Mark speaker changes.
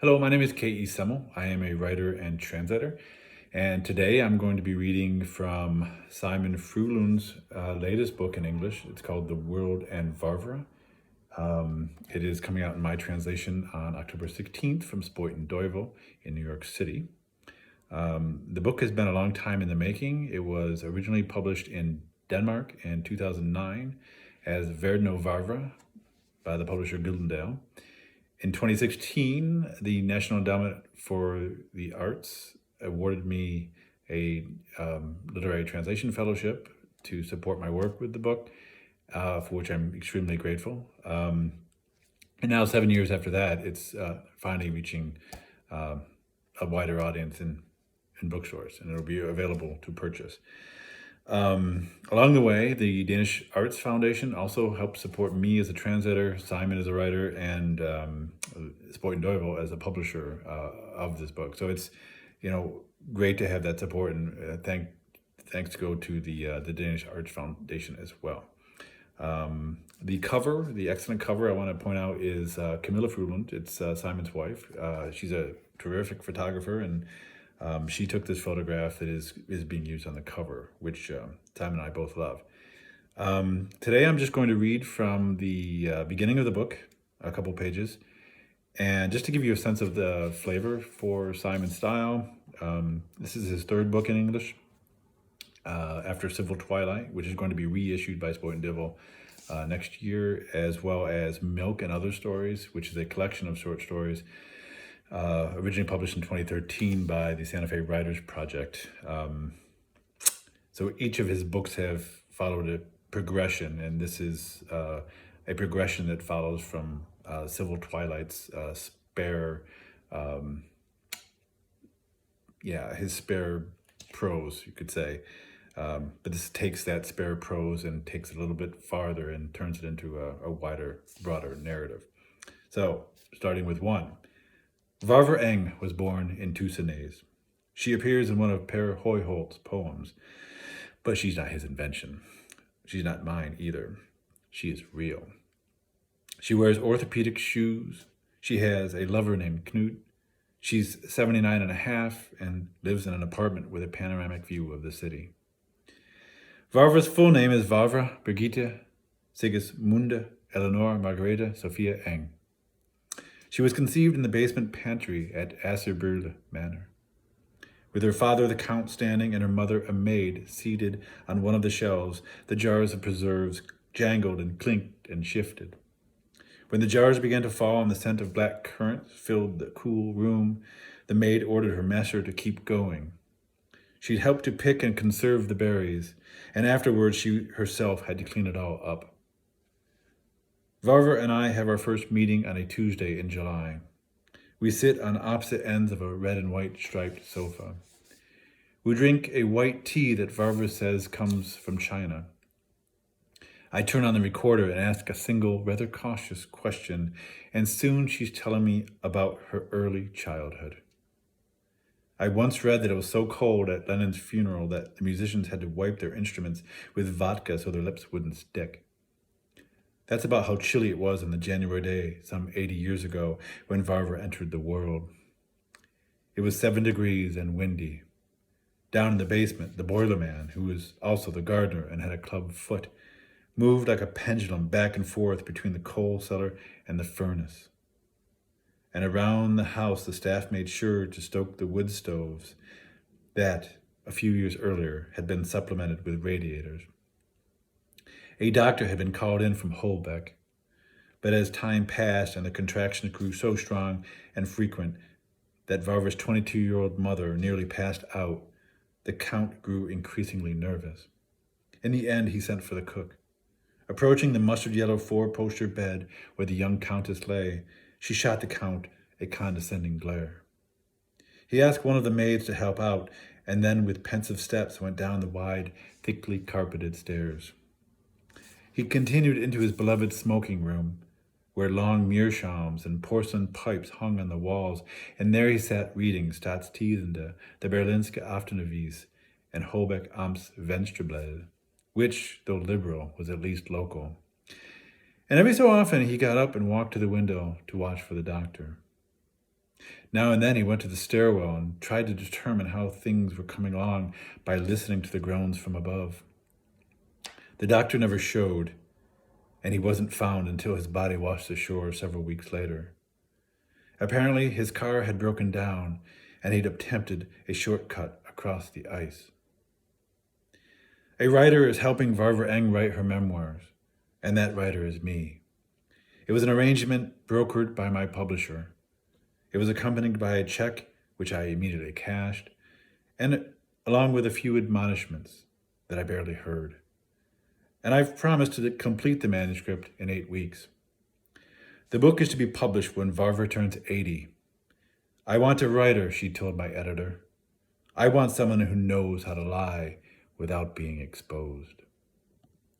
Speaker 1: Hello, my name is K.E. Semmel. I am a writer and translator, and today I'm going to be reading from Simon Fruelund's latest book in English. It's called The World and Varvara. It is coming out in my translation on October 16th from Spuyten Duyvil in New York City. The book has been a long time in the making. It was originally published in Denmark in 2009 as Verden Varvara by the publisher Gyldendal. In 2016, the National Endowment for the Arts awarded me a literary translation fellowship to support my work with the book, for which I'm extremely grateful. And now, 7 years after that, it's finally reaching a wider audience in bookstores, and it'll be available to purchase. Along the way, the Danish Arts Foundation also helped support me as a translator, Simon as a writer, and Spuyten Duyvil as a publisher of this book. So it's, great to have that support, and thanks go to the Danish Arts Foundation as well. The excellent cover I want to point out is Camilla Fruelund. It's Simon's wife. She's a terrific photographer, and she took this photograph that is being used on the cover, which Simon and I both love. Today I'm just going to read from the beginning of the book, a couple pages, and just to give you a sense of the flavor for Simon's style. This is his third book in English, after Civil Twilight, which is going to be reissued by Spuyten Duyvil next year, as well as Milk and Other Stories, which is a collection of short stories originally published in 2013 by the Santa Fe Writers Project. So each of his books have followed a progression, and this is a progression that follows from Civil Twilight's his spare prose, you could say. But this takes that spare prose and takes it a little bit farther and turns it into a wider, broader narrative. So, starting with 1. Varvara Eng was born in Tusanes. She appears in one of Per Højholt's poems, but she's not his invention. She's not mine either. She is real. She wears orthopedic shoes. She has a lover named Knud. She's 79 and a half and lives in an apartment with a panoramic view of the city. Varvara's full name is Varvara Birgitte Sigismunda Eleanor Margareta Sophia Eng. She was conceived in the basement pantry at Asserburle Manor, with her father the Count standing and her mother a maid seated on one of the shelves. The jars of preserves jangled and clinked and shifted. When the jars began to fall and the scent of black currants filled the cool room, the maid ordered her master to keep going. She'd helped to pick and conserve the berries, and afterwards she herself had to clean it all up. Varvara and I have our first meeting on a Tuesday in July. We sit on opposite ends of a red and white striped sofa. We drink a white tea that Varvara says comes from China. I turn on the recorder and ask a single, rather cautious question, and soon she's telling me about her early childhood. I once read that it was so cold at Lenin's funeral that the musicians had to wipe their instruments with vodka so their lips wouldn't stick. That's about how chilly it was on the January day some 80 years ago when Varvara entered the world. It was 7 degrees and windy. Down in the basement, the boiler man, who was also the gardener and had a club foot, moved like a pendulum back and forth between the coal cellar and the furnace. And around the house, the staff made sure to stoke the wood stoves that, a few years earlier, had been supplemented with radiators. A doctor had been called in from Holbeck, but as time passed and the contractions grew so strong and frequent that Varvara's 22-year-old mother nearly passed out, the Count grew increasingly nervous. In the end, he sent for the cook. Approaching the mustard-yellow 4-poster bed where the young Countess lay, she shot the Count a condescending glare. He asked one of the maids to help out, and then with pensive steps went down the wide, thickly carpeted stairs. He continued into his beloved smoking room, where long meerschaums and porcelain pipes hung on the walls, and there he sat reading Staatstiesende, the Berlinske Aftenavis, and Holbeck Amts Venstreblad, which, though liberal, was at least local. And every so often he got up and walked to the window to watch for the doctor. Now and then he went to the stairwell and tried to determine how things were coming along by listening to the groans from above. The doctor never showed, and he wasn't found until his body washed ashore several weeks later. Apparently, his car had broken down, and he'd attempted a shortcut across the ice. A writer is helping Varvara Eng write her memoirs, and that writer is me. It was an arrangement brokered by my publisher. It was accompanied by a check, which I immediately cashed, and along with a few admonishments that I barely heard. And I've promised to complete the manuscript in 8 weeks. The book is to be published when Varvara turns 80. I want a writer, she told my editor. I want someone who knows how to lie without being exposed.